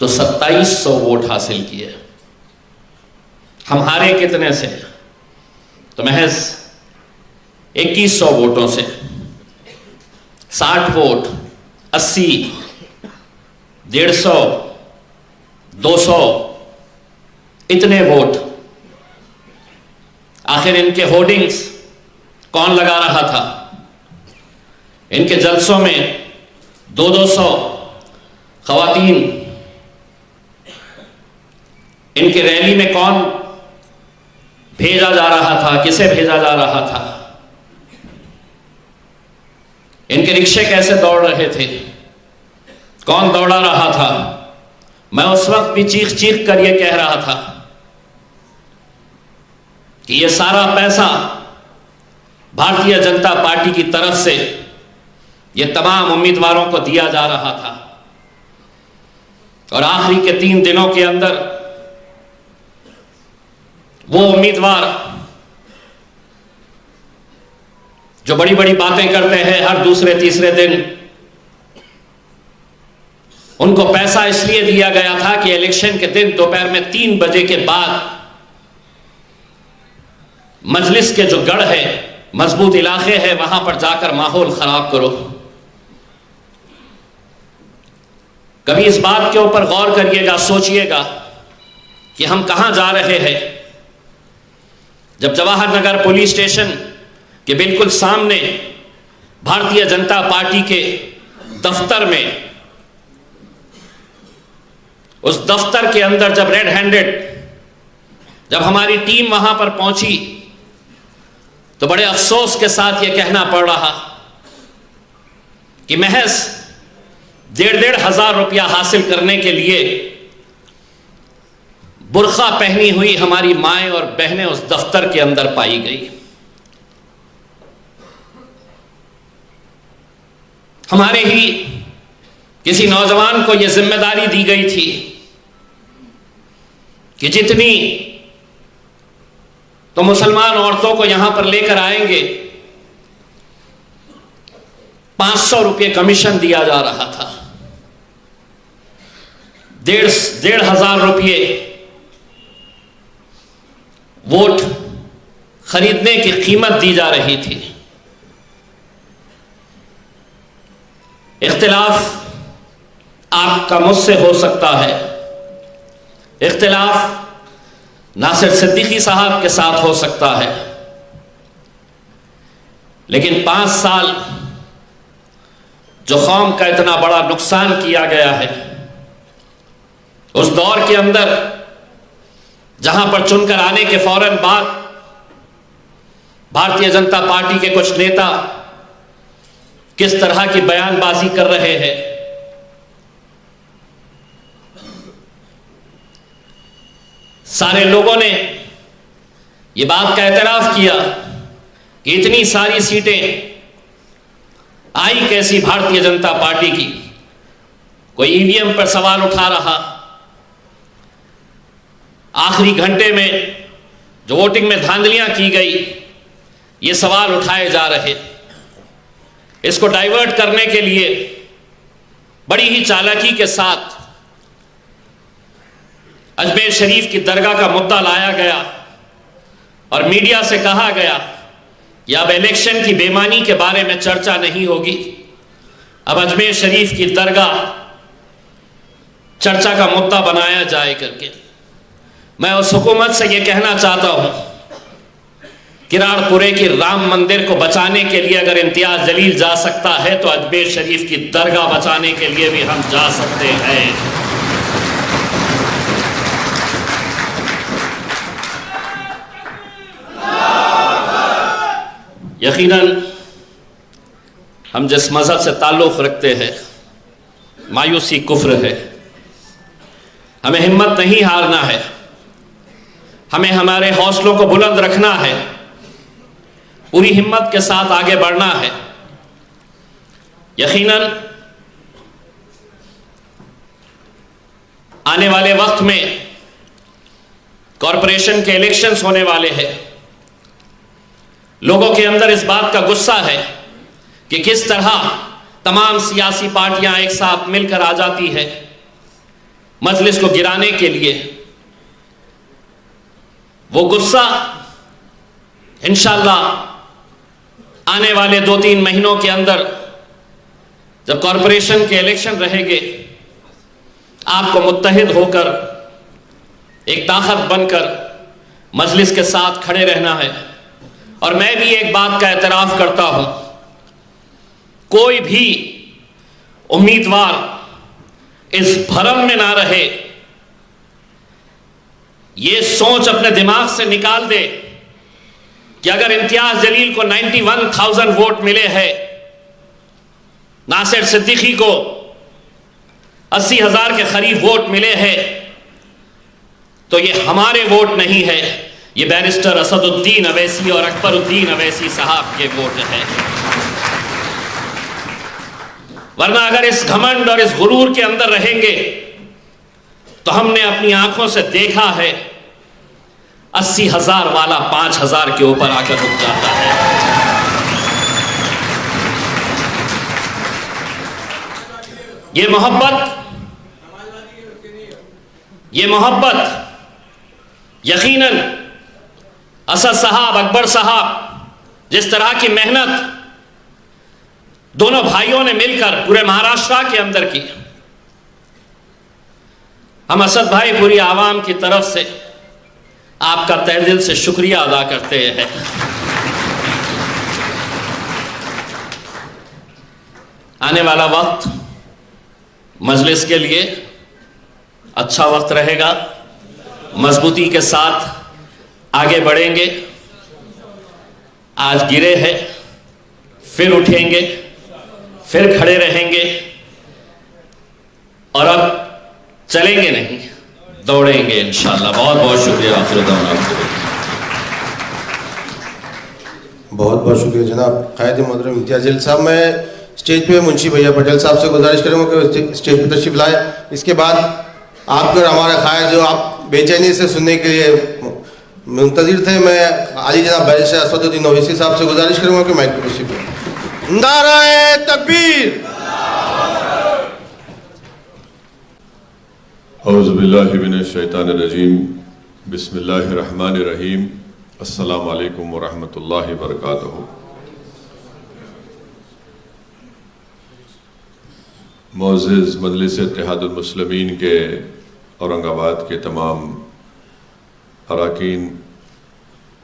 تو 2700 ووٹ حاصل کیے. ہم ہارے کتنے سے؟ تو محض 2100 ووٹوں سے. 60 ووٹ، 80، 150، 200، اتنے ووٹ. آخر ان کے ہورڈنگز کون لگا رہا تھا؟ ان کے جلسوں میں 200 خواتین. ان کے ریلی میں کون بھیجا جا رہا تھا؟ کسے بھیجا جا رہا تھا؟ ان کے رکشے کیسے دوڑ رہے تھے؟ کون دوڑا رہا تھا؟ میں اس وقت بھی چیخ چیخ کر یہ کہہ رہا تھا کہ یہ سارا پیسہ بھارتیہ جنتا پارٹی کی طرف سے یہ تمام امیدواروں کو دیا جا رہا تھا. اور آخری کے 3 دنوں کے اندر وہ امیدوار جو بڑی بڑی باتیں کرتے ہیں ہر دوسرے تیسرے دن، ان کو پیسہ اس لیے دیا گیا تھا کہ الیکشن کے دن دوپہر میں 3 بجے کے بعد مجلس کے جو گڑھ ہے، مضبوط علاقے ہیں، وہاں پر جا کر ماحول خراب کرو. کبھی اس بات کے اوپر غور کریے گا، سوچئے گا کہ ہم کہاں جا رہے ہیں. جب جواہر نگر پولیس اسٹیشن کے بالکل سامنے بھارتیہ جنتا پارٹی کے دفتر میں، اس دفتر کے اندر جب ریڈ ہینڈڈ جب ہماری ٹیم وہاں پر پہنچی تو بڑے افسوس کے ساتھ یہ کہنا پڑ رہا کہ محض 1,500 روپیہ حاصل کرنے کے لیے برقع پہنی ہوئی ہماری مائیں اور بہنیں اس دفتر کے اندر پائی گئی. ہمارے ہی کسی نوجوان کو یہ ذمہ داری دی گئی تھی کہ جتنی تو مسلمان عورتوں کو یہاں پر لے کر آئیں گے 500 روپے کمیشن دیا جا رہا تھا. 1,500 روپے ووٹ خریدنے کی قیمت دی جا رہی تھی. اختلاف آپ کا مجھ سے ہو سکتا ہے، اختلاف ناصر صدیقی صاحب کے ساتھ ہو سکتا ہے، لیکن 5 سال جو قوم کا اتنا بڑا نقصان کیا گیا ہے، اس دور کے اندر جہاں پر چن کر آنے کے فوراً بعد بھارتیہ جنتا پارٹی کے کچھ نیتا کس طرح کی بیان بازی کر رہے ہیں. سارے لوگوں نے یہ بات کا اعتراف کیا کہ اتنی ساری سیٹیں آئی کیسی بھارتیہ جنتا پارٹی کی. کوئی ای وی ایم پر سوال اٹھا رہا، آخری گھنٹے میں جو ووٹنگ میں دھاندلیاں کی گئی یہ سوال اٹھائے جا رہے. اس کو ڈائیورٹ کرنے کے لیے بڑی ہی چالاکی کے ساتھ اجمیر شریف کی درگاہ کا مدعا لایا گیا اور میڈیا سے کہا گیا کہ اب الیکشن کی بے ایمانی کے بارے میں چرچا نہیں ہوگی، اب اجمیر شریف کی درگاہ چرچا کا مدعا بنایا جائے کر کے. میں اس حکومت سے یہ کہنا چاہتا ہوں، کراڑ پورے کی رام مندر کو بچانے کے لیے اگر امتیاز جلیل جا سکتا ہے تو اجمیر شریف کی درگاہ بچانے کے لیے بھی ہم جا سکتے ہیں. یقیناً ہم جس مذہب سے تعلق رکھتے ہیں مایوسی کفر ہے. ہمیں ہمت نہیں ہارنا ہے، ہمیں ہمارے حوصلوں کو بلند رکھنا ہے، پوری ہمت کے ساتھ آگے بڑھنا ہے. یقیناً آنے والے وقت میں کارپوریشن کے الیکشنز ہونے والے ہیں. لوگوں کے اندر اس بات کا غصہ ہے کہ کس طرح تمام سیاسی پارٹیاں ایک ساتھ مل کر آ جاتی ہے، مجلس کو گرانے کے لیے، وہ غصہ انشاءاللہ آنے والے 2-3 مہینوں کے اندر جب کارپوریشن کے الیکشن رہیں گے، آپ کو متحد ہو کر ایک طاقت بن کر مجلس کے ساتھ کھڑے رہنا ہے۔ اور میں بھی ایک بات کا اعتراف کرتا ہوں، کوئی بھی امیدوار اس بھرم میں نہ رہے، یہ سوچ اپنے دماغ سے نکال دے کہ اگر امتیاز جلیل کو 91,000 ووٹ ملے ہیں، ناصر صدیقی کو 80,000 کے قریب ووٹ ملے ہیں، تو یہ ہمارے ووٹ نہیں ہے، یہ بیرسٹر اسد الدین اویسی اور اکبر الدین اویسی صاحب کے ووٹ ہے۔ ورنہ اگر اس گھمنڈ اور اس غرور کے اندر رہیں گے تو ہم نے اپنی آنکھوں سے دیکھا ہے 80,000 والا 5,000 کے اوپر آ کر رک جاتا ہے۔ یہ محبت یقیناً اسد صاحب، اکبر صاحب جس طرح کی محنت دونوں بھائیوں نے مل کر پورے مہاراشٹرا کے اندر کی، ہم اسد بھائی پوری عوام کی طرف سے آپ کا تہ دل سے شکریہ ادا کرتے ہیں۔ آنے والا وقت مجلس کے لیے اچھا وقت رہے گا، مضبوطی کے ساتھ آگے بڑھیں گے۔ آج گرے ہیں، پھر اٹھیں گے، پھر کھڑے رہیں گے، اور اب چلیں گے نہیں، دوڑیں گے انشاءاللہ۔ بہت بہت شکریہ۔ بہت بہت شکریہ جناب قائد محترم امتیاز جلیل صاحب۔ میں اسٹیج پہ منشی بھیا پٹیل صاحب سے گزارش کروں گا کہ اسٹیج پہ تشریف لائے۔ اس کے بعد آپ کے اور ہمارے قائد جو آپ بے چینی سے سننے کے لیے منتظر تھے، میں عالی جناب بیرسٹر اسد الدین اویسی صاحب سے گزارش کروں گا کہ مائک پہ تشریف لائیں۔ نعرہ تکبیر! اعوذ باللہ من الشیطان الرجیم، بسم اللہ الرحمن الرحیم، السلام علیکم ورحمۃ اللہ وبرکاتہ۔ معزز مجلس اتحاد المسلمین کے اورنگ آباد کے تمام اراکین،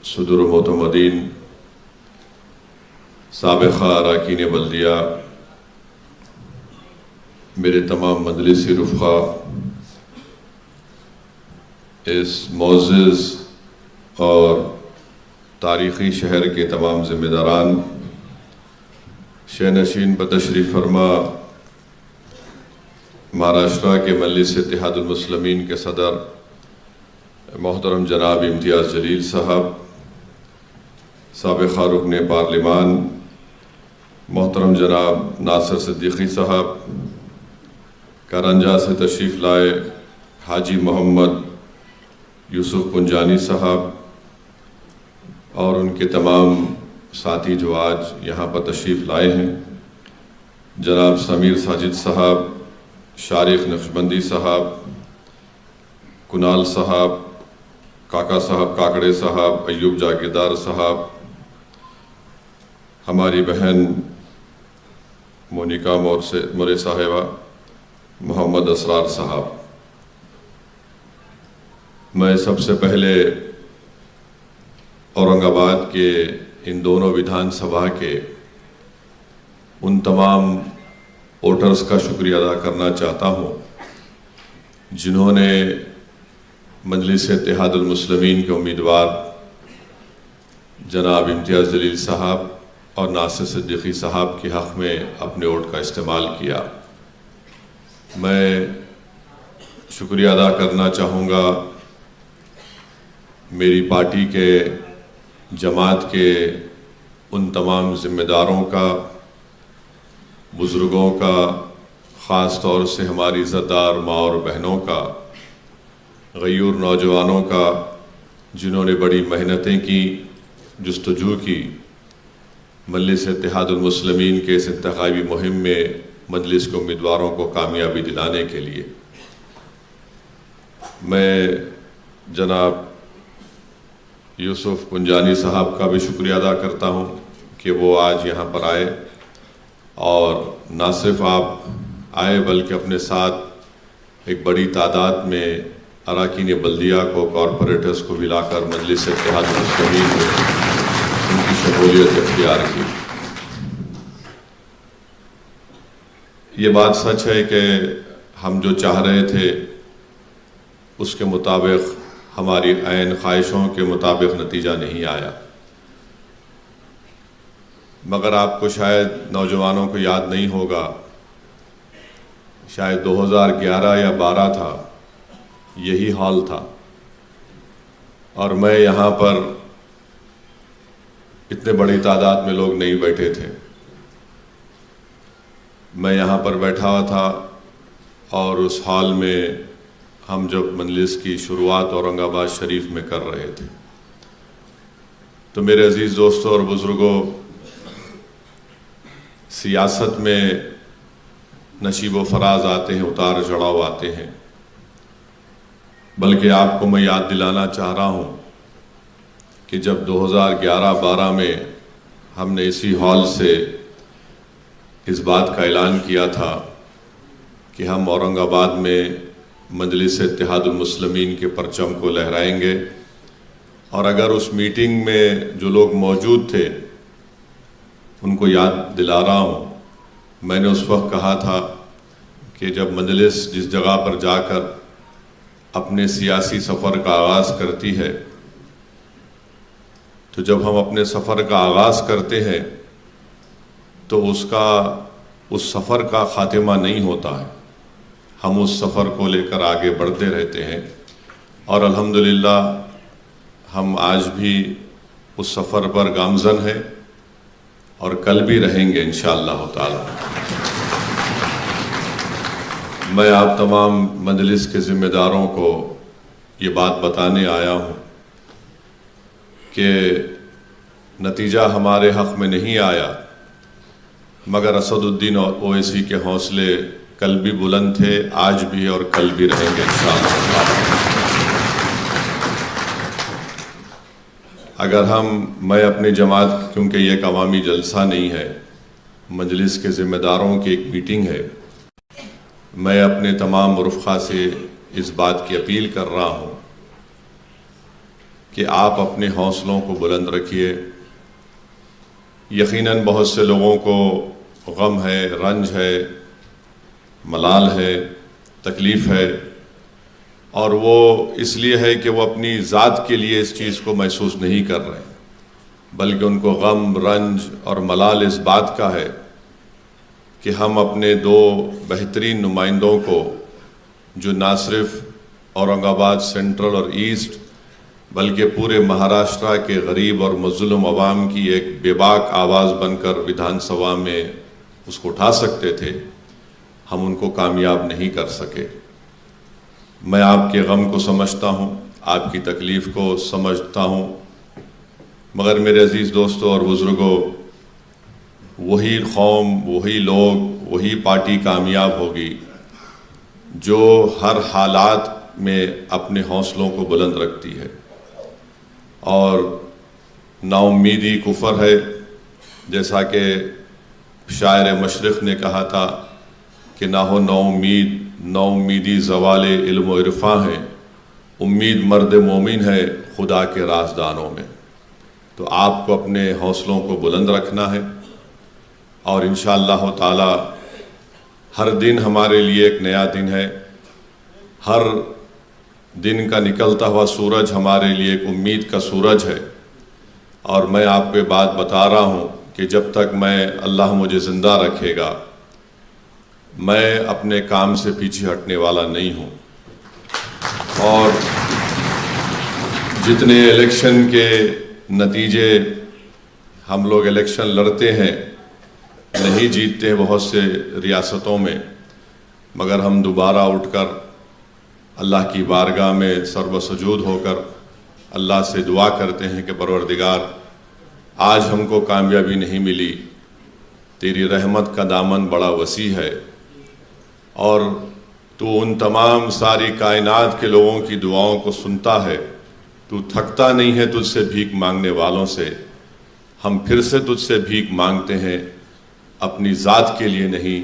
صدور و معتمدین، سابقہ اراکین بلدیہ، میرے تمام مجلسی رفقا، اس معزز اور تاریخی شہر کے تمام ذمہ داران، شہنشین بتشریف فرما مہاراشٹرا کے مجلس اتحاد المسلمین کے صدر محترم جناب امتیاز جلیل صاحب، سابقہ رکن پارلیمان محترم جناب ناصر صدیقی صاحب، کارنجا سے تشریف لائے حاجی محمد یوسف پنجانی صاحب، اور ان کے تمام ساتھی جو آج یہاں پر تشریف لائے ہیں، جناب سمیر ساجد صاحب، شارق نقشبندی صاحب، کنال صاحب، کاکا صاحب کاکڑے صاحب، ایوب جاگیردار صاحب، ہماری بہن مونیکا مورے صاحبہ، محمد اسرار صاحب، میں سب سے پہلے اورنگ آباد کے ان دونوں ودھان سبھا کے ان تمام ووٹرز کا شکریہ ادا کرنا چاہتا ہوں جنہوں نے مجلس اتحاد المسلمین کے امیدوار جناب امتیاز جلیل صاحب اور ناصر صدیقی صاحب کے حق میں اپنے ووٹ کا استعمال کیا۔ میں شکریہ ادا کرنا چاہوں گا میری پارٹی کے، جماعت کے ان تمام ذمہ داروں کا، بزرگوں کا، خاص طور سے ہماری عزتدار ماں اور بہنوں کا، غیور نوجوانوں کا، جنہوں نے بڑی محنتیں کی، جستجو کی مجلس اتحاد المسلمین کے اس انتخابی مہم میں مجلس کے امیدواروں کو کامیابی دلانے کے لیے۔ میں جناب یوسف پنجانی صاحب کا بھی شکریہ ادا کرتا ہوں کہ وہ آج یہاں پر آئے، اور نہ صرف آپ آئے بلکہ اپنے ساتھ ایک بڑی تعداد میں اراکین بلدیہ کو، کارپوریٹرز کو ملا کر مجلس اتحاد المسلمین میں ان کی شمولیت اختیار کی۔ یہ بات سچ ہے کہ ہم جو چاہ رہے تھے اس کے مطابق، ہماری عین خواہشوں کے مطابق نتیجہ نہیں آیا، مگر آپ کو شاید نوجوانوں کو یاد نہیں ہوگا، شاید 2011 یا 12 تھا، یہی حال تھا، اور میں یہاں پر اتنے بڑی تعداد میں لوگ نہیں بیٹھے تھے، میں یہاں پر بیٹھا ہوا تھا، اور اس حال میں ہم جب مجلس کی شروعات اورنگ آباد شریف میں کر رہے تھے، تو میرے عزیز دوستوں اور بزرگوں، سیاست میں نشیب و فراز آتے ہیں، اتار چڑھاؤ آتے ہیں، بلکہ آپ کو میں یاد دلانا چاہ رہا ہوں کہ جب 2011-12 میں ہم نے اسی ہال سے اس بات کا اعلان کیا تھا کہ ہم اورنگ آباد میں مجلس اتحاد المسلمین کے پرچم کو لہرائیں گے، اور اگر اس میٹنگ میں جو لوگ موجود تھے ان کو یاد دلا رہا ہوں، میں نے اس وقت کہا تھا کہ جب مجلس جس جگہ پر جا کر اپنے سیاسی سفر کا آغاز کرتی ہے، تو جب ہم اپنے سفر کا آغاز کرتے ہیں تو اس سفر کا خاتمہ نہیں ہوتا ہے، ہم اس سفر کو لے کر آگے بڑھتے رہتے ہیں، اور الحمدللہ ہم آج بھی اس سفر پر گامزن ہیں، اور کل بھی رہیں گے انشاءاللہ تعالی۔ میں آپ تمام مجلس کے ذمہ داروں کو یہ بات بتانے آیا ہوں کہ نتیجہ ہمارے حق میں نہیں آیا، مگر اسد الدین اویسی کے حوصلے کل بھی بلند تھے، آج بھی اور کل بھی رہیں گے انشاءاللہ۔ اگر میں اپنی جماعت، کیونکہ یہ ایک عوامی جلسہ نہیں ہے، مجلس کے ذمہ داروں کی ایک میٹنگ ہے، میں اپنے تمام رفقا سے اس بات کی اپیل کر رہا ہوں کہ آپ اپنے حوصلوں کو بلند رکھیے۔ یقیناً بہت سے لوگوں کو غم ہے، رنج ہے، ملال ہے، تکلیف ہے، اور وہ اس لیے ہے کہ وہ اپنی ذات کے لیے اس چیز کو محسوس نہیں کر رہے، بلکہ ان کو غم، رنج اور ملال اس بات کا ہے کہ ہم اپنے دو بہترین نمائندوں کو، جو نہ صرف اورنگ آباد سینٹرل اور ایسٹ بلکہ پورے مہاراشٹرا کے غریب اور مظلوم عوام کی ایک بے باک آواز بن کر ودھان سبھا میں اس کو اٹھا سکتے تھے، ہم ان کو کامیاب نہیں کر سکے۔ میں آپ کے غم کو سمجھتا ہوں، آپ کی تکلیف کو سمجھتا ہوں، مگر میرے عزیز دوستوں اور بزرگوں، وہی قوم، وہی لوگ، وہی پارٹی کامیاب ہوگی جو ہر حالات میں اپنے حوصلوں کو بلند رکھتی ہے، اور نا امیدی کفر ہے، جیسا کہ شاعر مشرق نے کہا تھا کہ نہ ہو نا امیدی زوال علم و عرفاں ہے، امید مرد مومن ہے خدا کے رازدانوں میں۔ تو آپ کو اپنے حوصلوں کو بلند رکھنا ہے، اور انشاءاللہ تعالی ہر دن ہمارے لیے ایک نیا دن ہے، ہر دن کا نکلتا ہوا سورج ہمارے لیے ایک امید کا سورج ہے، اور میں آپ کو بات بتا رہا ہوں کہ جب تک اللہ مجھے زندہ رکھے گا، میں اپنے کام سے پیچھے ہٹنے والا نہیں ہوں، اور جتنے الیکشن کے نتیجے ہم لوگ الیکشن لڑتے ہیں، نہیں جیتتے ہیں بہت سے ریاستوں میں، مگر ہم دوبارہ اٹھ کر اللہ کی بارگاہ میں سر بسجود ہو کر اللہ سے دعا کرتے ہیں کہ پروردگار، آج ہم کو کامیابی نہیں ملی، تیری رحمت کا دامن بڑا وسیع ہے، اور تو ان تمام ساری کائنات کے لوگوں کی دعاؤں کو سنتا ہے، تو تھکتا نہیں ہے تجھ سے بھیک مانگنے والوں سے۔ ہم پھر سے تجھ سے بھیک مانگتے ہیں، اپنی ذات کے لیے نہیں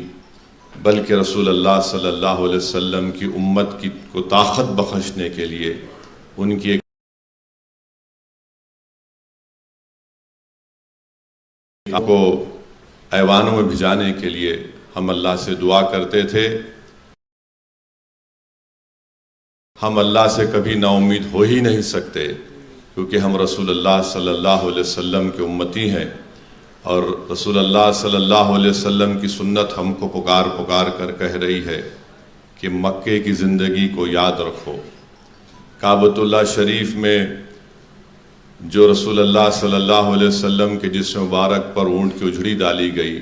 بلکہ رسول اللہ صلی اللہ علیہ وسلم کی امت کو طاقت بخشنے کے لیے، ان کی ایک کو ایوانوں میں بھجانے کے لیے ہم اللہ سے دعا کرتے تھے۔ ہم اللہ سے کبھی نا امید ہو ہی نہیں سکتے، کیونکہ ہم رسول اللہ صلی اللہ علیہ وسلم کے امتی ہیں، اور رسول اللہ صلی اللہ علیہ وسلم کی سنت ہم کو پکار پکار کر کہہ رہی ہے کہ مکے کی زندگی کو یاد رکھو۔ کعبۃ اللہ شریف میں جو رسول اللہ صلی اللہ علیہ وسلم کے جسم مبارک پر اونٹ کی اجڑی ڈالی گئی،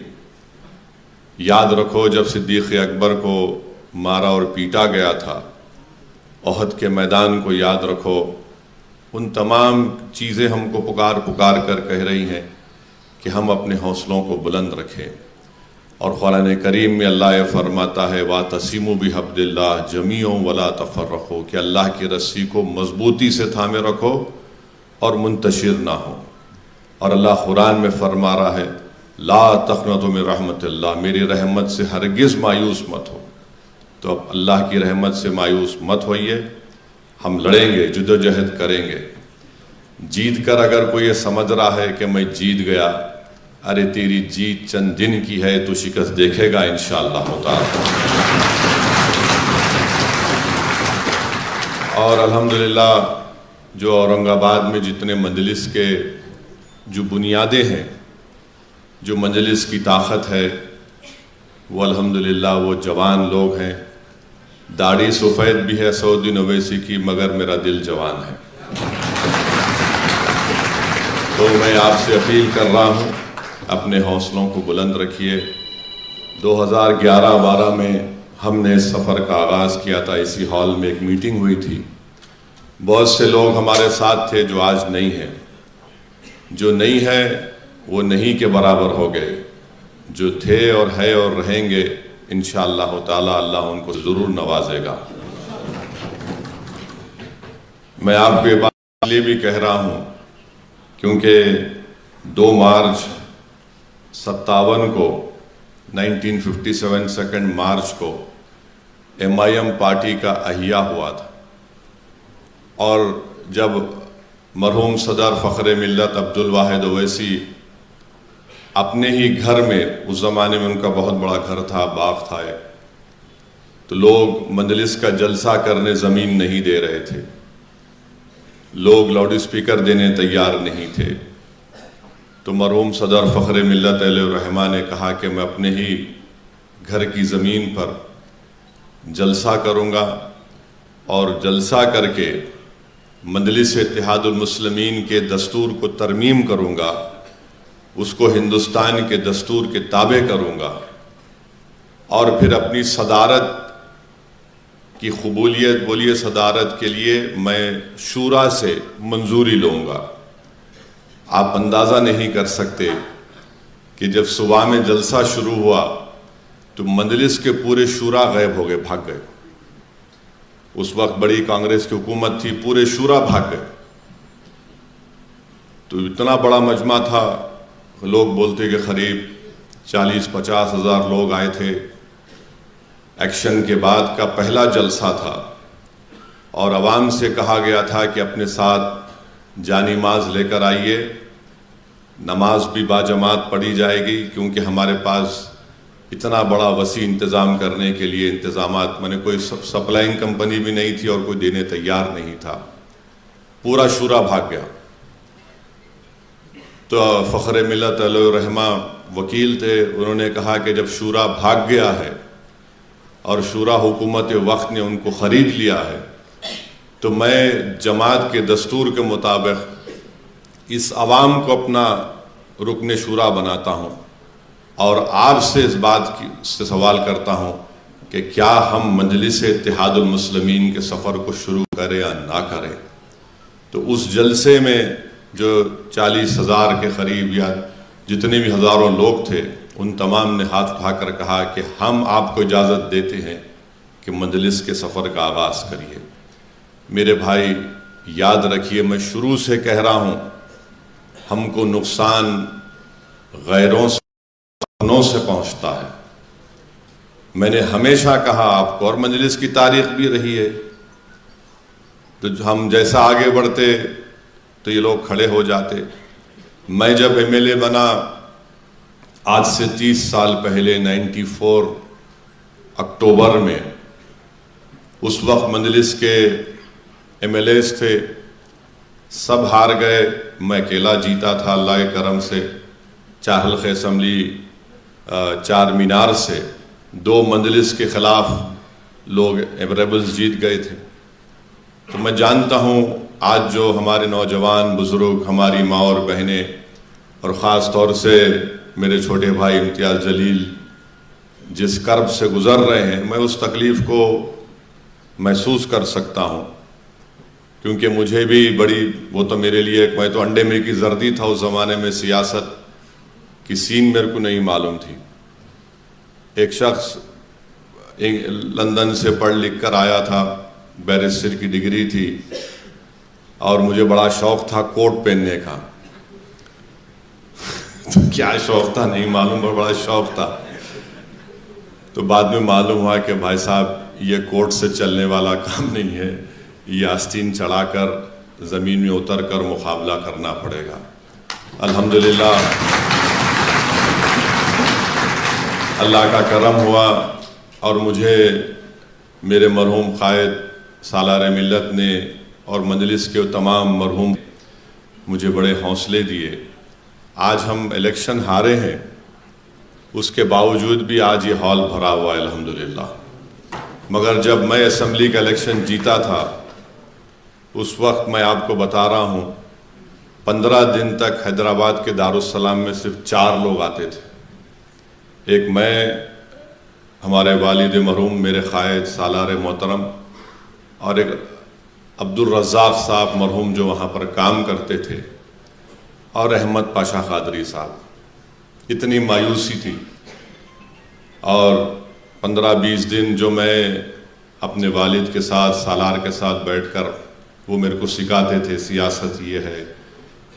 یاد رکھو جب صدیق اکبر کو مارا اور پیٹا گیا تھا، احد کے میدان کو یاد رکھو۔ ان تمام چیزیں ہم کو پکار پکار کر کہہ رہی ہیں کہ ہم اپنے حوصلوں کو بلند رکھیں، اور قرآن کریم میں اللہ یہ فرماتا ہے وَاعْتَصِمُوا بِحَبْلِ اللَّهِ جَمِيعًا وَلَا تَفَرَّقُوا، کہ اللہ کی رسی کو مضبوطی سے تھامے رکھو اور منتشر نہ ہو۔ اور اللہ قرآن میں فرما رہا ہے لا تقنطوا من رحمت اللہ، میری رحمت سے ہرگز مایوس مت ہو۔ تو اب اللہ کی رحمت سے مایوس مت ہوئیے، ہم لڑیں گے، جدوجہد کریں گے۔ جیت کر اگر کوئی یہ سمجھ رہا ہے کہ میں جیت گیا، ارے تیری جیت چند دن کی ہے، تو شکست دیکھے گا انشاءاللہ تعالی۔ اور الحمدللہ جو اورنگ آباد میں جتنے مجلس کے جو بنیادیں ہیں، جو مجلس کی طاقت ہے، وہ الحمدللہ وہ جوان لوگ ہیں۔ داڑھی سفید بھی ہے سعودی اویسی کی، مگر میرا دل جوان ہے۔ تو میں آپ سے اپیل کر رہا ہوں اپنے حوصلوں کو بلند رکھیے۔ 2011-12 میں ہم نے اس سفر کا آغاز کیا تھا، اسی ہال میں ایک میٹنگ ہوئی تھی، بہت سے لوگ ہمارے ساتھ تھے جو آج نہیں ہیں۔ جو نہیں ہے وہ نہیں کے برابر ہو گئے، جو تھے اور ہے اور رہیں گے انشاءاللہ تعالی اللہ ان کو ضرور نوازے گا۔ میں آپ کو یہ بات لیے بھی کہہ رہا ہوں کیونکہ 2 مارچ 57 کو 1957 2 مارچ کو MIM پارٹی کا احیا ہوا تھا، اور جب مرحوم صدر فخر ملت عبدالواحد اویسی اپنے ہی گھر میں، اس زمانے میں ان کا بہت بڑا گھر تھا، باغ تھا، تو لوگ مجلس کا جلسہ کرنے زمین نہیں دے رہے تھے، لوگ لاؤڈ اسپیکر دینے تیار نہیں تھے۔ تو مرحوم صدر فخر ملت علیہ الرحمہ نے کہا کہ میں اپنے ہی گھر کی زمین پر جلسہ کروں گا، اور جلسہ کر کے مجلس اتحاد المسلمین کے دستور کو ترمیم کروں گا، اس کو ہندوستان کے دستور کے تابع کروں گا، اور پھر اپنی صدارت کی قبولیت، بولیے صدارت کے لیے میں شورا سے منظوری لوں گا۔ آپ اندازہ نہیں کر سکتے کہ جب صبح میں جلسہ شروع ہوا تو مجلس کے پورے شورا غائب ہو گئے، بھاگ گئے۔ اس وقت بڑی کانگریس کی حکومت تھی، پورے شورا بھاگ گئے۔ تو اتنا بڑا مجمع تھا، لوگ بولتے کہ قریب 40-50 ہزار لوگ آئے تھے۔ ایکشن کے بعد کا پہلا جلسہ تھا، اور عوام سے کہا گیا تھا کہ اپنے ساتھ جانی نماز لے کر آئیے، نماز بھی باجماعت پڑھی جائے گی، کیونکہ ہمارے پاس اتنا بڑا وسیع انتظام کرنے کے لیے انتظامات، میں نے کوئی سپلائنگ کمپنی بھی نہیں تھی اور کوئی دینے تیار نہیں تھا، پورا شورا بھاگ گیا۔ تو فخر ملت علیہ الرحمہ وکیل تھے، انہوں نے کہا کہ جب شورا بھاگ گیا ہے اور شورا حکومت وقت نے ان کو خرید لیا ہے، تو میں جماعت کے دستور کے مطابق اس عوام کو اپنا رکن شورا بناتا ہوں، اور آپ سے اس بات سے سوال کرتا ہوں کہ کیا ہم مجلس اتحاد المسلمین کے سفر کو شروع کریں یا نہ کریں۔ تو اس جلسے میں جو 40 ہزار کے قریب یا جتنے بھی ہزاروں لوگ تھے، ان تمام نے ہاتھ اٹھا کر کہا کہ ہم آپ کو اجازت دیتے ہیں کہ مجلس کے سفر کا آغاز کریے۔ میرے بھائی یاد رکھیے، میں شروع سے کہہ رہا ہوں، ہم کو نقصان غیروں سے پہنچتا ہے۔ میں نے ہمیشہ کہا آپ کو، اور مجلس کی تاریخ بھی رہی ہے، تو ہم جیسا آگے بڑھتے تو یہ لوگ کھڑے ہو جاتے۔ میں جب ایم ایل اے بنا آج سے 30 سال پہلے 94 اکتوبر میں، اس وقت مجلس کے ایم ایل ایز تھے، سب ہار گئے، میں اکیلا جیتا تھا اللہ کے کرم سے۔ چار حلقہ اسمبلی، چار مینار سے 2 مجلس کے خلاف لوگ ریبلز جیت گئے تھے۔ تو میں جانتا ہوں آج جو ہمارے نوجوان بزرگ، ہماری ماں اور بہنیں، اور خاص طور سے میرے چھوٹے بھائی امتیاز جلیل جس کرب سے گزر رہے ہیں، میں اس تکلیف کو محسوس کر سکتا ہوں، کیونکہ مجھے بھی بڑی، وہ تو میرے لیے، میں تو انڈے میں کی زردی تھا اس زمانے میں، سیاست کی سین میرے کو نہیں معلوم تھی۔ ایک شخص لندن سے پڑھ لکھ کر آیا تھا، بیرسٹر کی ڈگری تھی، اور مجھے بڑا شوق تھا کوٹ پہننے کا۔ تو کیا شوق تھا نہیں معلوم، پر بڑا شوق تھا۔ تو بعد میں معلوم ہوا کہ بھائی صاحب یہ کوٹ سے چلنے والا کام نہیں ہے، یہ آستین چڑھا کر زمین میں اتر کر مقابلہ کرنا پڑے گا۔ الحمدللہ اللہ کا کرم ہوا، اور مجھے میرے مرحوم قائد سالار ملت نے اور مجلس کے تمام مرحوم مجھے بڑے حوصلے دیے۔ آج ہم الیکشن ہارے ہیں، اس کے باوجود بھی آج یہ ہال بھرا ہوا ہے الحمدللہ۔ مگر جب میں اسمبلی کا الیکشن جیتا تھا، اس وقت میں آپ کو بتا رہا ہوں 15 دن تک حیدرآباد کے دارالسلام میں صرف 4 لوگ آتے تھے۔ ایک میں، ہمارے والد مرحوم میرے قائد سالار محترم، اور ایک عبدالرزاق صاحب مرحوم جو وہاں پر کام کرتے تھے، اور احمد پاشا قادری صاحب۔ اتنی مایوسی تھی، اور 15-20 دن جو میں اپنے والد کے ساتھ، سالار کے ساتھ بیٹھ کر، وہ میرے کو سکھاتے تھے سیاست یہ ہے،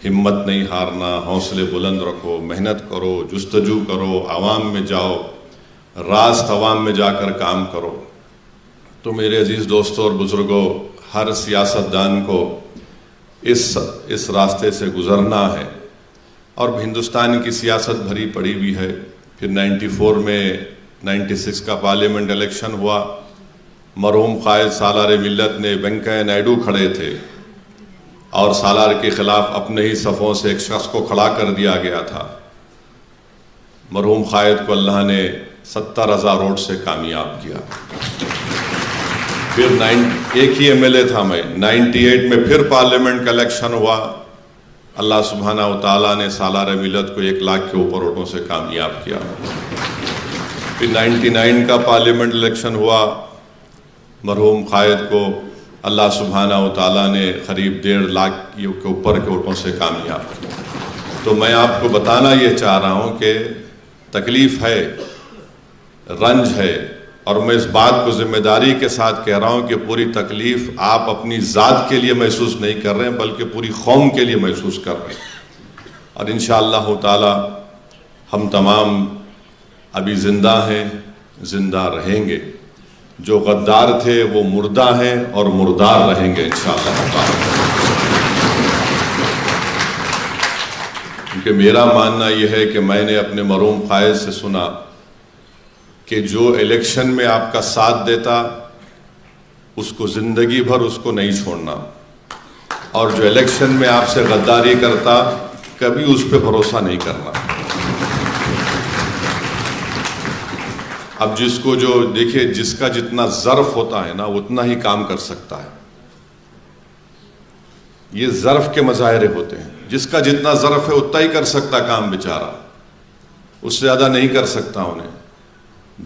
ہمت نہیں ہارنا، حوصلے بلند رکھو، محنت کرو، جستجو کرو، عوام میں جاؤ، راست عوام میں جا کر کام کرو۔ تو میرے عزیز دوستوں اور بزرگوں، ہر سیاستدان کو اس راستے سے گزرنا ہے، اور ہندوستان کی سیاست بھری پڑی بھی ہے۔ پھر 94 میں 96 کا پارلیمنٹ الیکشن ہوا، مرحوم قائد سالار ملت نے، وینکیا نائیڈو کھڑے تھے، اور سالار کے خلاف اپنے ہی صفوں سے ایک شخص کو کھڑا کر دیا گیا تھا۔ مرحوم قائد کو اللہ نے 70,000 ووٹ سے کامیاب کیا۔ پھر ایک ہی ایم ایل اے تھا میں، 98 میں پھر پارلیمنٹ کا الیکشن ہوا، اللہ سبحانہ و تعالیٰ نے سالار ملت کو 1 لاکھ کے اوپر ووٹوں سے کامیاب کیا۔ پھر 99 کا پارلیمنٹ الیکشن ہوا، مرحوم قائد کو اللہ سبحانہ و تعالیٰ نے قریب 1.5 لاکھ کے اوپر کے ووٹوں سے کامیاب کیا۔ تو میں آپ کو بتانا یہ چاہ رہا ہوں کہ تکلیف ہے، رنج ہے، اور میں اس بات کو ذمہ داری کے ساتھ کہہ رہا ہوں کہ پوری تکلیف آپ اپنی ذات کے لیے محسوس نہیں کر رہے ہیں، بلکہ پوری قوم کے لیے محسوس کر رہے ہیں۔ اور انشاءاللہ تعالی ہم تمام ابھی زندہ ہیں، زندہ رہیں گے۔ جو غدار تھے وہ مردہ ہیں اور مردار رہیں گے انشاءاللہ تعالی۔ کیونکہ میرا ماننا یہ ہے کہ میں نے اپنے مرحوم قائد سے سنا کہ جو الیکشن میں آپ کا ساتھ دیتا، اس کو زندگی بھر اس کو نہیں چھوڑنا، اور جو الیکشن میں آپ سے غداری کرتا، کبھی اس پہ بھروسہ نہیں کرنا۔ اب جس کو جو دیکھیں، جس کا جتنا ظرف ہوتا ہے نا، اتنا ہی کام کر سکتا ہے۔ یہ ظرف کے مظاہرے ہوتے ہیں، جس کا جتنا ظرف ہے اتنا ہی کر سکتا کام بیچارہ، اس سے زیادہ نہیں کر سکتا انہیں۔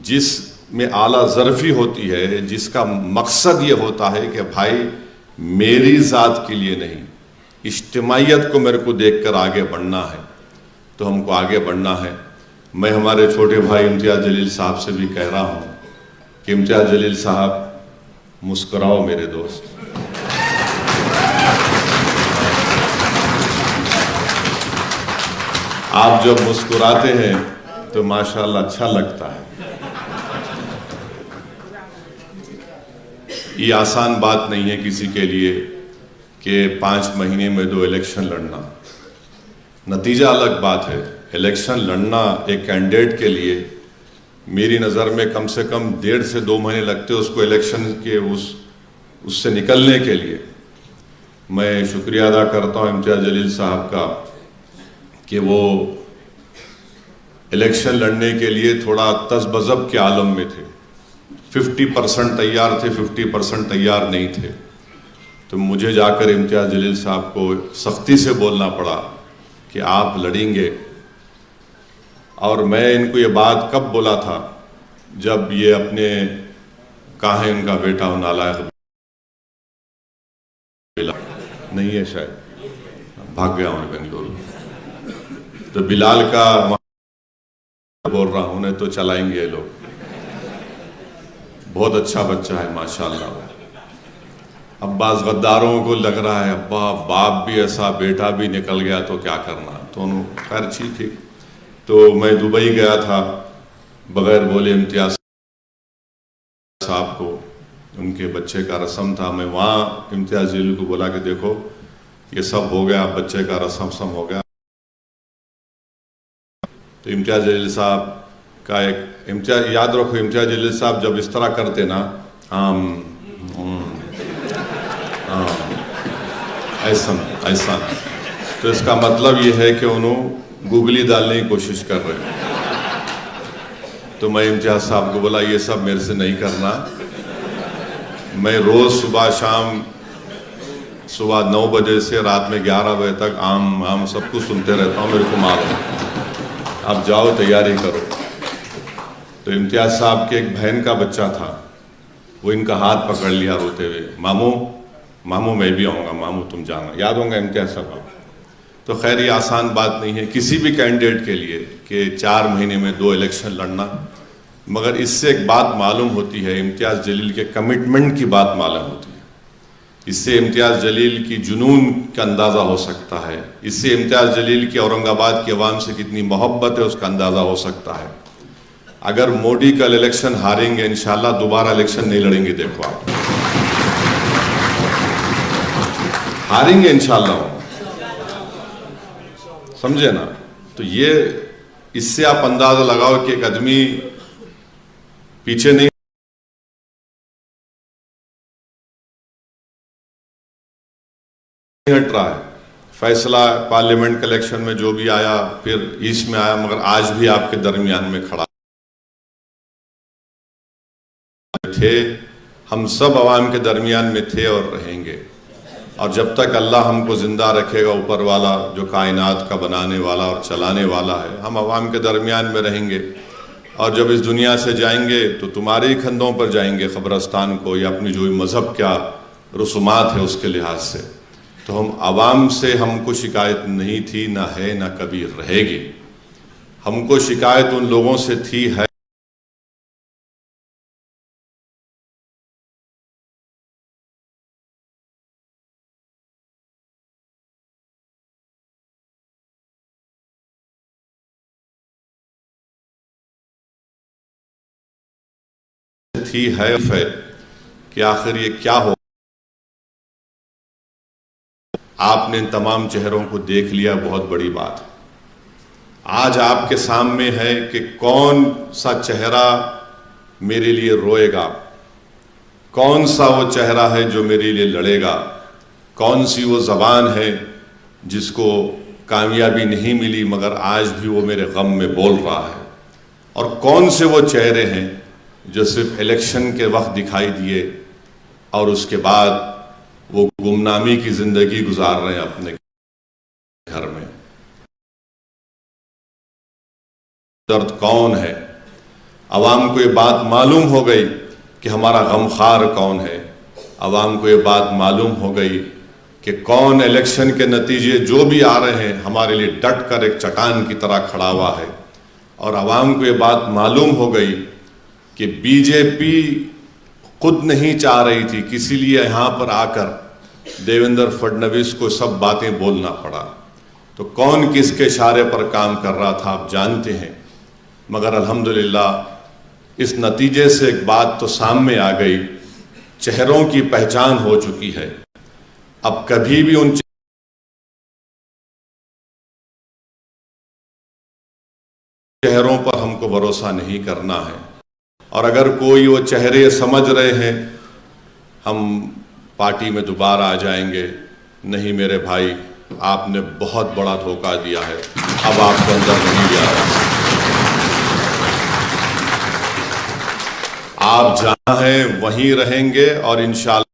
جس میں اعلیٰ ظرفی ہوتی ہے، جس کا مقصد یہ ہوتا ہے کہ بھائی میری ذات کے لیے نہیں، اجتماعیت کو میرے کو دیکھ کر آگے بڑھنا ہے، تو ہم کو آگے بڑھنا ہے۔ میں ہمارے چھوٹے بھائی امتیاز جلیل صاحب سے بھی کہہ رہا ہوں کہ امتیاز جلیل صاحب مسکراؤ میرے دوست. آپ جب مسکراتے ہیں تو ماشاءاللہ اچھا لگتا ہے. یہ آسان بات نہیں ہے کسی کے لیے کہ 5 مہینے میں 2 الیکشن لڑنا. نتیجہ الگ بات ہے. الیکشن لڑنا ایک کینڈیڈیٹ کے لیے میری نظر میں کم سے کم 1.5 سے 2 مہینے لگتے اس کو الیکشن کے اس سے نکلنے کے لیے. میں شکریہ ادا کرتا ہوں امتیاز جلیل صاحب کا کہ وہ الیکشن لڑنے کے لیے تھوڑا تذبذب کے عالم میں تھے. 50% تیار تھے، 50% تیار نہیں تھے. تو مجھے جا کر امتیاز جلیل صاحب کو سختی سے بولنا پڑا کہ آپ لڑیں گے. اور میں ان کو یہ بات کب بولا تھا جب یہ اپنے کہاں ہے ان کا بیٹا نالائق نہیں ہے، شاید بھاگ گیا ہوں بنگلورو. تو بلال کا بول رہا ہوں تو چلائیں گے یہ لوگ. بہت اچھا بچہ ہے ماشاءاللہ. اب بعض غداروں کو لگ رہا ہے ابا باپ بھی ایسا بیٹا بھی نکل گیا تو کیا کرنا. تو خیر ٹھیک تھی. تو میں دبئی گیا تھا بغیر بولے امتیاز صاحب کو، ان کے بچے کا رسم تھا. میں وہاں امتیاز جلیل کو بولا کہ دیکھو یہ سب ہو گیا، بچے کا رسم ہو گیا. تو امتیاز جلیل صاحب کا ایک یاد رکھو، امتیاز جلیل صاحب جب اس طرح کرتے نا ایسا تو اس کا مطلب یہ ہے کہ انہوں گوگلی ڈالنے کی کوشش کر رہے ہیں. تو میں امتیاز صاحب کو بولا یہ سب میرے سے نہیں کرنا. میں روز صبح شام صبح 9 بجے سے رات میں 11 بجے تک عام سب کچھ سنتے رہتا ہوں، میرے کو معلوم. آپ جاؤ تیاری کرو. تو امتیاز صاحب کے ایک بہن کا بچہ تھا، وہ ان کا ہاتھ پکڑ لیا روتے ہوئے، ماموں میں بھی آؤں گا، ماموں تم جانا. یاد ہوں گا امتیاز صاحب. تو خیر یہ آسان بات نہیں ہے کسی بھی کینڈیڈیٹ کے لیے کہ 4 مہینے میں 2 الیکشن لڑنا. مگر اس سے ایک بات معلوم ہوتی ہے، امتیاز جلیل کے کمٹمنٹ کی بات معلوم ہوتی ہے. اس سے امتیاز جلیل کی جنون کا اندازہ ہو سکتا ہے. اس سے امتیاز جلیل کی اورنگ آباد کی عوام سے کتنی محبت ہے اس کا اندازہ ہو سکتا ہے. اگر مودی کل الیکشن ہاریں گے انشاءاللہ دوبارہ الیکشن نہیں لڑیں گے. دیکھو آپ ہاریں گے انشاءاللہ، سمجھے نا. تو یہ اس سے آپ اندازہ لگاؤ کہ ایک آدمی پیچھے نہیں ہٹ رہا ہے. فیصلہ پارلیمنٹ کے الیکشن میں جو بھی آیا پھر ایسٹ میں آیا، مگر آج بھی آپ کے درمیان میں کھڑا تھے. ہم سب عوام کے درمیان میں تھے اور رہیں گے. اور جب تک اللہ ہم کو زندہ رکھے گا، اوپر والا جو کائنات کا بنانے والا اور چلانے والا ہے، ہم عوام کے درمیان میں رہیں گے. اور جب اس دنیا سے جائیں گے تو تمہارے ہی کندھوں پر جائیں گے قبرستان کو، یا اپنی جو مذہب کیا رسومات ہے اس کے لحاظ سے. تو ہم عوام سے ہم کو شکایت نہیں تھی، نہ ہے، نہ کبھی رہے گی. ہم کو شکایت ان لوگوں سے تھی ہے کہ آخر یہ کیا ہو. آپ نے ان تمام چہروں کو دیکھ لیا، بہت بڑی بات. آج آپ کے سامنے ہے کہ کون سا چہرہ میرے لیے روئے گا، کون سا وہ چہرہ ہے جو میرے لیے لڑے گا، کون سی وہ زبان ہے جس کو کامیابی نہیں ملی مگر آج بھی وہ میرے غم میں بول رہا ہے، اور کون سے وہ چہرے ہیں جو صرف الیکشن کے وقت دکھائی دیے اور اس کے بعد وہ گمنامی کی زندگی گزار رہے ہیں اپنے گھر میں. درد کون ہے؟ عوام کو یہ بات معلوم ہو گئی کہ ہمارا غمخوار کون ہے. عوام کو یہ بات معلوم ہو گئی کہ کون الیکشن کے نتیجے جو بھی آ رہے ہیں ہمارے لیے ڈٹ کر ایک چٹان کی طرح کھڑا ہوا ہے. اور عوام کو یہ بات معلوم ہو گئی کہ بی جے پی خود نہیں چاہ رہی تھی، کسی لیے یہاں پر آ کر دیویندر فڈنویس کو سب باتیں بولنا پڑا. تو کون کس کے اشارے پر کام کر رہا تھا آپ جانتے ہیں، مگر الحمدللہ اس نتیجے سے ایک بات تو سامنے آ گئی، چہروں کی پہچان ہو چکی ہے. اب کبھی بھی ان چہروں پر ہم کو بھروسہ نہیں کرنا ہے، اور اگر کوئی وہ چہرے سمجھ رہے ہیں ہم پارٹی میں دوبارہ آ جائیں گے، نہیں میرے بھائی، آپ نے بہت بڑا دھوکہ دیا ہے، اب آپ کو اندر نہیں جا رہا. آپ جہاں ہیں وہیں رہیں گے، اور انشاءاللہ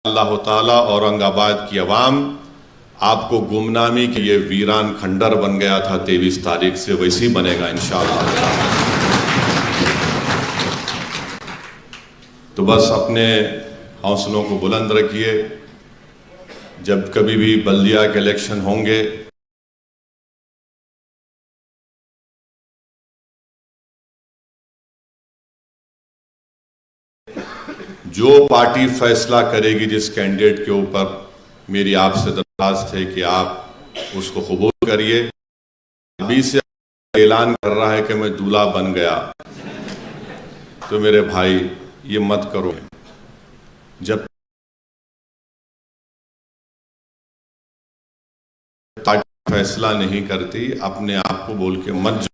اللہ تعالیٰ اورنگ آباد کی عوام آپ کو گمنامی کے یہ ویران کھنڈر بن گیا تھا 23 تاریخ سے، ویسی بنے گا انشاءاللہ. تو بس اپنے حوصلوں کو بلند رکھیے. جب کبھی بھی بلدیہ کے الیکشن ہوں گے جو پارٹی فیصلہ کرے گی جس کینڈیڈیٹ کے اوپر، میری آپ سے درخواست ہے کہ آپ اس کو قبول کریے. ابھی سے اعلان کر رہا ہے کہ میں دولہا بن گیا، تو میرے بھائی یہ مت کرو. جب پارٹی فیصلہ نہیں کرتی اپنے آپ کو بول کے مت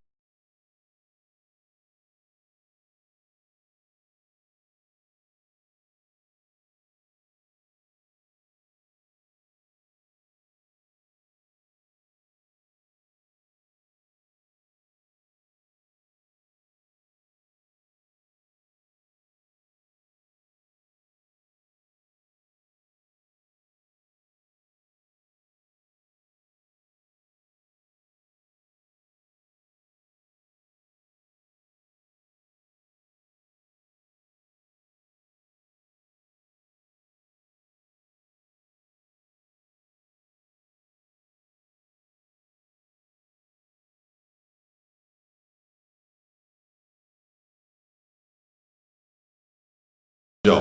جاؤ.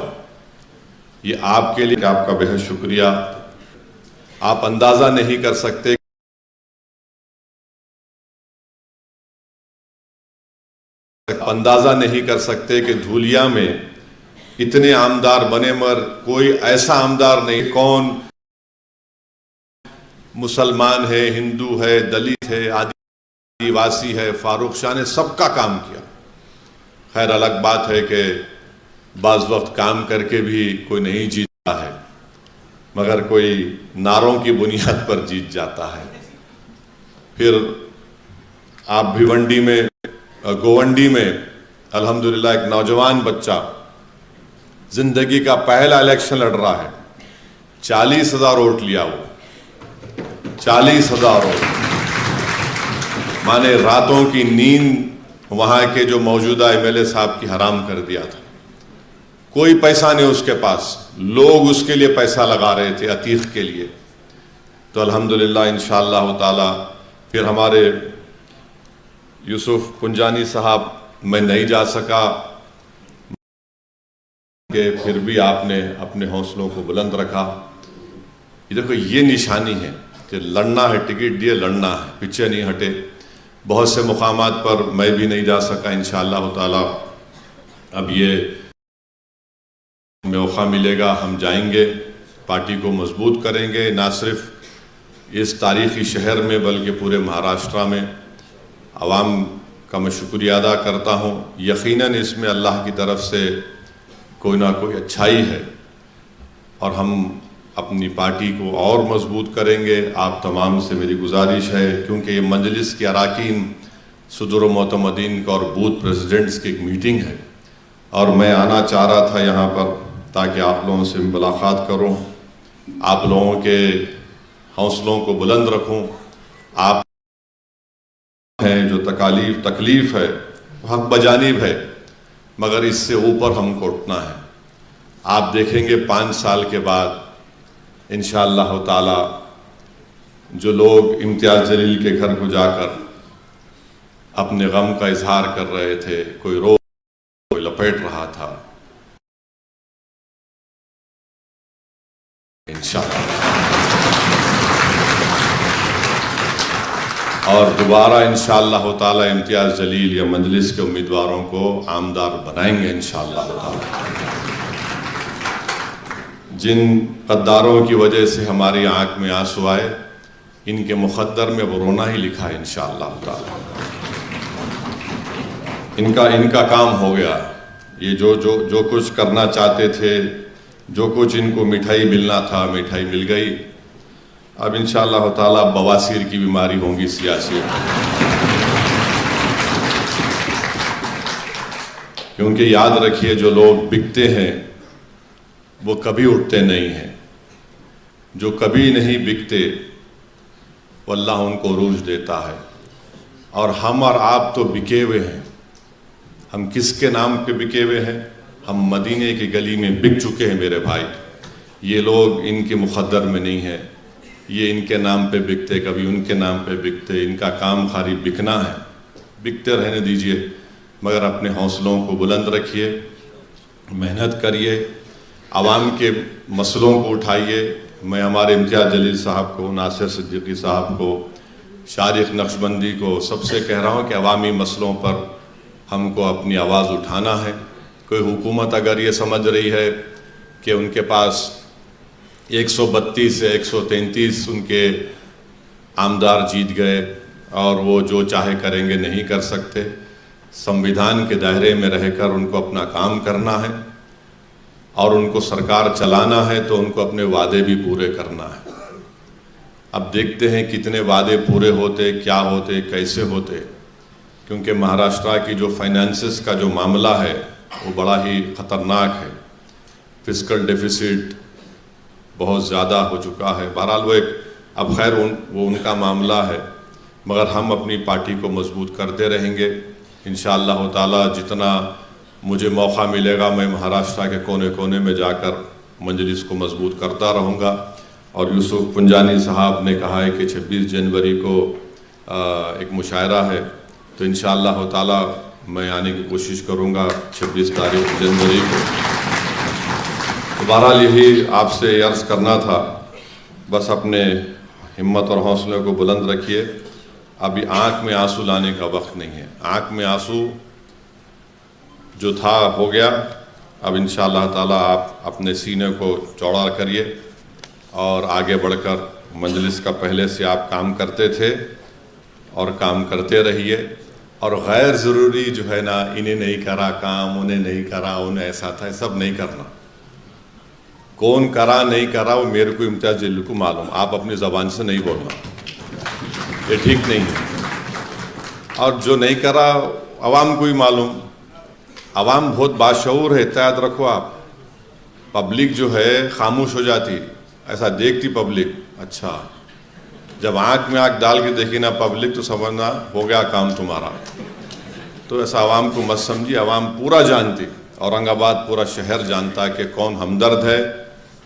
یہ آپ کے لیے آپ کا بہت شکریہ. آپ اندازہ نہیں کر سکتے کہ دھولیا میں اتنے عامدار بنے، مگر کوئی ایسا عامدار نہیں، کون مسلمان ہے، ہندو ہے، دلت ہے، آدیواسی ہے، فاروق شاہ نے سب کا کام کیا. خیر الگ بات ہے کہ بعض وقت کام کر کے بھی کوئی نہیں جیتا ہے، مگر کوئی نعروں کی بنیاد پر جیت جاتا ہے. پھر آپ بھیونڈی میں، گوونڈی میں الحمدللہ ایک نوجوان بچہ زندگی کا پہلا الیکشن لڑ رہا ہے، 40,000 ووٹ لیا. وہ 40,000 ووٹ، مانے راتوں کی نیند وہاں کے جو موجودہ ایم ایل اے صاحب کی حرام کر دیا تھا. کوئی پیسہ نہیں اس کے پاس، لوگ اس کے لیے پیسہ لگا رہے تھے عتیق کے لیے. تو الحمدللہ انشاءاللہ تعالی پھر ہمارے یوسف پنجانی صاحب، میں نہیں جا سکا کہ پھر بھی آپ نے اپنے حوصلوں کو بلند رکھا. یہ دیکھو، یہ نشانی ہے کہ لڑنا ہے، ٹکٹ دیے لڑنا ہے، پیچھے نہیں ہٹے. بہت سے مقامات پر میں بھی نہیں جا سکا، انشاءاللہ تعالی اب یہ موقع ملے گا، ہم جائیں گے، پارٹی کو مضبوط کریں گے، نہ صرف اس تاریخی شہر میں بلکہ پورے مہاراشٹرا میں. عوام کا میں شکریہ ادا کرتا ہوں. یقیناً اس میں اللہ کی طرف سے کوئی نہ کوئی اچھائی ہے، اور ہم اپنی پارٹی کو اور مضبوط کریں گے. آپ تمام سے میری گزارش ہے، کیونکہ یہ مجلس کے اراکین، صدر و معتمدین کا اور بوتھ پریزیڈنٹس کی ایک میٹنگ ہے، اور میں آنا چاہ رہا تھا یہاں پر تاکہ آپ لوگوں سے ملاقات کروں، آپ لوگوں کے حوصلوں کو بلند رکھوں. آپ ہیں جو تکلیف ہے حق بجانب ہے، مگر اس سے اوپر ہم کو اٹھنا ہے. آپ دیکھیں گے 5 سال کے بعد انشاءاللہ تعالی جو لوگ امتیاز جلیل کے گھر کو جا کر اپنے غم کا اظہار کر رہے تھے، کوئی رو کوئی لپیٹ رہا تھا. انشاءاللہ اور دوبارہ انشاءاللہ تعالی امتیاز جلیل یا مجلس کے امیدواروں کو عامدار بنائیں گے انشاءاللہ تعالی. جن قداروں کی وجہ سے ہماری آنکھ میں آنسو آئے، ان کے مقدر میں وہ رونا ہی لکھا ہے انشاءاللہ تعالی. ان کا کام ہو گیا. یہ جو کچھ کرنا چاہتے تھے، جو کچھ ان کو مٹھائی ملنا تھا، مٹھائی مل گئی. اب انشاءاللہ تعالی بواسیر کی بیماری ہوں گی سیاسی، کیونکہ یاد رکھیے جو لوگ بکتے ہیں وہ کبھی اٹھتے نہیں ہیں. جو کبھی نہیں بکتے وہ اللہ ان کو عروج دیتا ہے. اور ہم اور آپ تو بکے ہوئے ہیں. ہم کس کے نام پہ بکے ہوئے ہیں؟ ہم مدینے کی گلی میں بک چکے ہیں میرے بھائی. یہ لوگ ان کے مقدر میں نہیں ہیں. یہ ان کے نام پہ بکتے، کبھی ان کے نام پہ بکتے. ان کا کام خالی بکنا ہے. بکتے رہنے دیجئے، مگر اپنے حوصلوں کو بلند رکھیے، محنت کریے، عوام کے مسئلوں کو اٹھائیے. میں ہمارے امتیاز جلیل صاحب کو، ناصر صدیقی صاحب کو، شارق نقشبندی کو سب سے کہہ رہا ہوں کہ عوامی مسئلوں پر ہم کو اپنی آواز اٹھانا ہے. کوئی حکومت اگر یہ سمجھ رہی ہے کہ ان کے پاس 132 سے 133 ان کے عامدار جیت گئے اور وہ جو چاہے کریں گے، نہیں کر سکتے. سمویدھان کے دائرے میں رہ کر ان کو اپنا کام کرنا ہے اور ان کو سرکار چلانا ہے تو ان کو اپنے وعدے بھی پورے کرنا ہے. اب دیکھتے ہیں کتنے وعدے پورے ہوتے، کیا ہوتے، کیسے ہوتے. کیونکہ مہاراشٹرا کی جو فائنانسز کا جو معاملہ ہے وہ بڑا ہی خطرناک ہے. فسکل ڈیفیسٹ بہت زیادہ ہو چکا ہے. بہرحال وہ اب خیر وہ ان کا معاملہ ہے، مگر ہم اپنی پارٹی کو مضبوط کرتے رہیں گے انشاءاللہ تعالی. جتنا مجھے موقع ملے گا میں مہاراشٹرا کے کونے کونے میں جا کر مجلس کو مضبوط کرتا رہوں گا. اور یوسف پنجانی صاحب نے کہا ہے کہ 26 جنوری کو ایک مشاعرہ ہے، تو انشاءاللہ تعالی میں آنے کی کوشش کروں گا 26 تاریخ جنوری کو. بہرحال یہی آپ سے عرض کرنا تھا. بس اپنے ہمت اور حوصلے کو بلند رکھیے. ابھی آنکھ میں آنسو لانے کا وقت نہیں ہے. آنکھ میں آنسو جو تھا ہو گیا. اب انشاءاللہ تعالی آپ اپنے سینے کو چوڑا کریے اور آگے بڑھ کر مجلس کا پہلے سے آپ کام کرتے تھے اور کام کرتے رہیے. اور غیر ضروری جو ہے نا، انہیں نہیں کرا کام، انہیں نہیں کرا، انہیں ایسا تھا، سب نہیں کرنا. کون کرا نہیں کرا وہ میرے کو امتیاز جلیل کو معلوم. آپ اپنی زبان سے نہیں بولنا، یہ ٹھیک نہیں ہے. اور جو نہیں کرا عوام کو ہی معلوم. عوام بہت باشعور ہے، یاد رکھو آپ. پبلک جو ہے خاموش ہو جاتی، ایسا دیکھتی پبلک. اچھا جب آنکھ میں آنکھ ڈال کے دیکھی نا پبلک تو سمجھنا ہو گیا کام تمہارا. تو ایسا عوام کو مت سمجھی. عوام پورا جانتی، اورنگ آباد پورا شہر جانتا کہ کون ہمدرد ہے،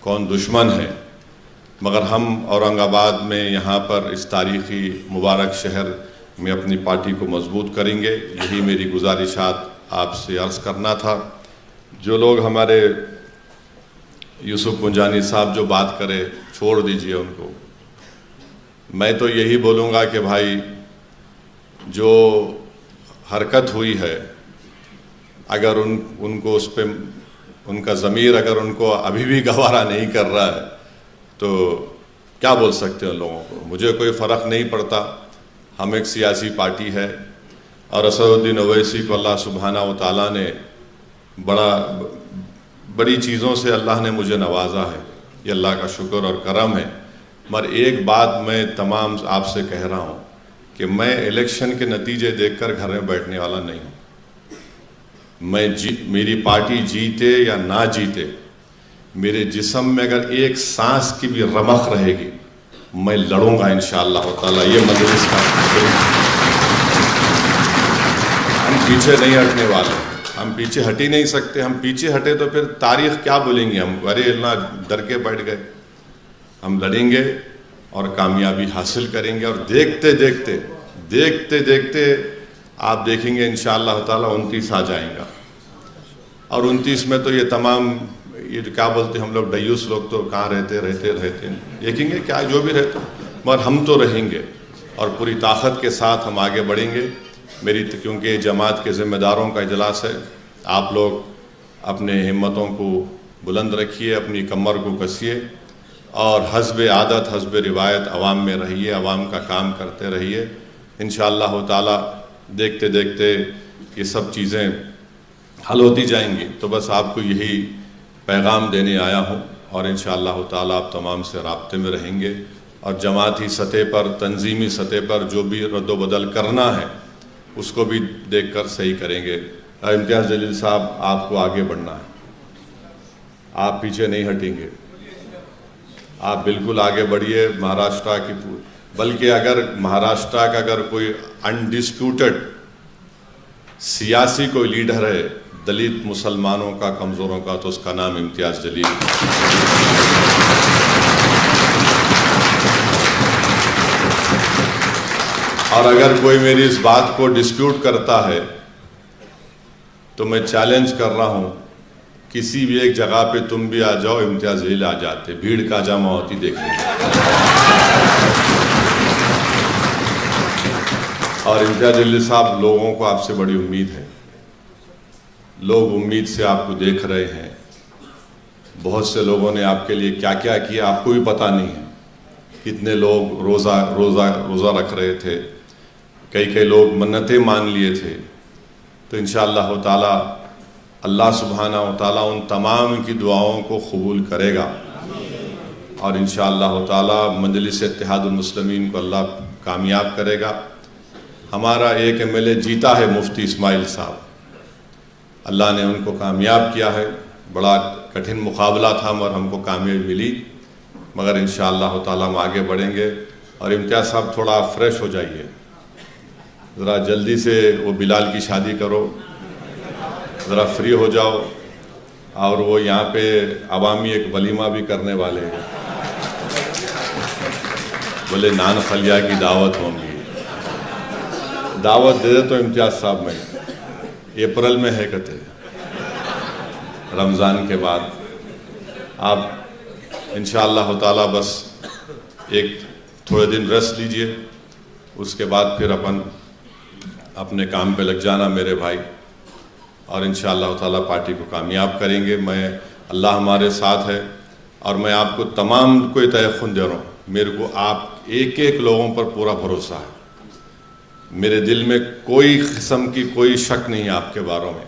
کون دشمن ہے. مگر ہم اورنگ آباد میں یہاں پر اس تاریخی مبارک شہر میں اپنی پارٹی کو مضبوط کریں گے. یہی میری گزارشات آپ سے عرض کرنا تھا. جو لوگ ہمارے یوسف پنجانی صاحب جو بات کرے چھوڑ دیجئے ان کو. میں تو یہی بولوں گا کہ بھائی جو حرکت ہوئی ہے، اگر ان کو اس پہ ان کا ضمیر اگر ان کو ابھی بھی گوارا نہیں کر رہا ہے تو کیا بول سکتے ہیں لوگوں کو. مجھے کوئی فرق نہیں پڑتا. ہم ایک سیاسی پارٹی ہے اور اسد الدین اویسی کو اللہ سبحانہ و تعالیٰ نے بڑی چیزوں سے اللہ نے مجھے نوازا ہے. یہ اللہ کا شکر اور کرم ہے. مگر ایک بات میں تمام آپ سے کہہ رہا ہوں کہ میں الیکشن کے نتیجے دیکھ کر گھر میں بیٹھنے والا نہیں ہوں. میری پارٹی جیتے یا نہ جیتے، میرے جسم میں اگر ایک سانس کی بھی رمق رہے گی میں لڑوں گا انشاءاللہ تعالی. یہ مجلس کا ہم پیچھے نہیں ہٹنے والے. ہم پیچھے ہٹ ہی نہیں سکتے. ہم پیچھے ہٹے تو پھر تاریخ کیا بولیں گے ہم؟ ارے اللہ ڈر کے بیٹھ گئے. ہم لڑیں گے اور کامیابی حاصل کریں گے. اور دیکھتے دیکھتے آپ دیکھیں گے انشاءاللہ تعالیٰ 29 آ جائیں گا، اور 29 میں تو یہ تمام یہ جو کیا بولتے ہیں ہم لوگ ڈیوس لوگ تو کہاں رہتے دیکھیں گے کیا جو بھی رہتے، مگر ہم تو رہیں گے اور پوری طاقت کے ساتھ ہم آگے بڑھیں گے۔ کیونکہ جماعت کے ذمہ داروں کا اجلاس ہے، آپ لوگ اپنے ہمتوں کو بلند رکھیے، اپنی کمر کو کسیے اور حسب عادت حسب روایت عوام میں رہیے، عوام کا کام کرتے رہیے۔ انشاءاللہ تعالی دیکھتے دیکھتے یہ سب چیزیں حل ہوتی جائیں گی۔ تو بس آپ کو یہی پیغام دینے آیا ہوں، اور انشاءاللہ تعالی آپ تمام سے رابطے میں رہیں گے، اور جماعتی سطح پر، تنظیمی سطح پر جو بھی رد و بدل کرنا ہے اس کو بھی دیکھ کر صحیح کریں گے۔ امتیاز جلیل صاحب، آپ کو آگے بڑھنا ہے، آپ پیچھے نہیں ہٹیں گے، آپ بالکل آگے بڑھیے۔ مہاراشٹرا کی بلکہ اگر مہاراشٹرا کا اگر کوئی انڈسپیوٹڈ سیاسی کوئی لیڈر ہے دلت مسلمانوں کا، کمزوروں کا، تو اس کا نام امتیاز جلیل۔ اور اگر کوئی میری اس بات کو ڈسپیوٹ کرتا ہے تو میں چیلنج کر رہا ہوں، کسی بھی ایک جگہ پہ تم بھی آ جاؤ، امتیاز جلیل آ جاتے، بھیڑ کا جمع ہوتی دیکھیں گے۔ اور امتیاز جلیل صاحب، لوگوں کو آپ سے بڑی امید ہے، لوگ امید سے آپ کو دیکھ رہے ہیں۔ بہت سے لوگوں نے آپ کے لیے کیا کیا کیا آپ کو بھی پتہ نہیں ہے، کتنے لوگ روزہ رکھ رہے تھے، کئی لوگ منتیں مان لیے تھے۔ تو انشاءاللہ تعالی اللہ سبحانہ و تعالیٰ ان تمام کی دعاؤں کو قبول کرے گا، اور انشاءاللہ تعالیٰ مجلس اتحاد المسلمین کو اللہ کامیاب کرے گا۔ ہمارا ایک MLA جیتا ہے، مفتی اسماعیل صاحب، اللہ نے ان کو کامیاب کیا ہے۔ بڑا کٹھن مقابلہ تھا مگر ہم کو کامیابی ملی، مگر انشاءاللہ تعالیٰ ہم آگے بڑھیں گے۔ اور امتیاز صاحب، تھوڑا فریش ہو جائیے، ذرا جلدی سے وہ بلال کی شادی کرو، ذرا فری ہو جاؤ، اور وہ یہاں پہ عوامی ایک ولیمہ بھی کرنے والے ہیں، بولے نان خلیہ کی دعوت ہوں گی، دعوت دے دے تو امتیاز صاحب میں اپریل میں ہے کہتے رمضان کے بعد۔ آپ انشاءاللہ تعالی بس ایک تھوڑے دن ریسٹ لیجئے، اس کے بعد پھر اپنے کام پہ لگ جانا میرے بھائی، اور انشاءاللہ تعالی پارٹی کو کامیاب کریں گے۔ اللہ ہمارے ساتھ ہے، اور میں آپ کو تمام کو یہ تیقن دے رہا ہوں، میرے کو آپ ایک لوگوں پر پورا بھروسہ ہے، میرے دل میں کوئی قسم کی کوئی شک نہیں ہے آپ کے باروں میں،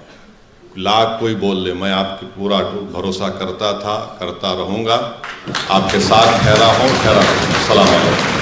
لاکھ کوئی بول لے، میں آپ کی پورا بھروسہ کرتا تھا، کرتا رہوں گا، آپ کے ساتھ ٹھہرا ہوں، ٹھہرا رہوں۔ السلام علیکم۔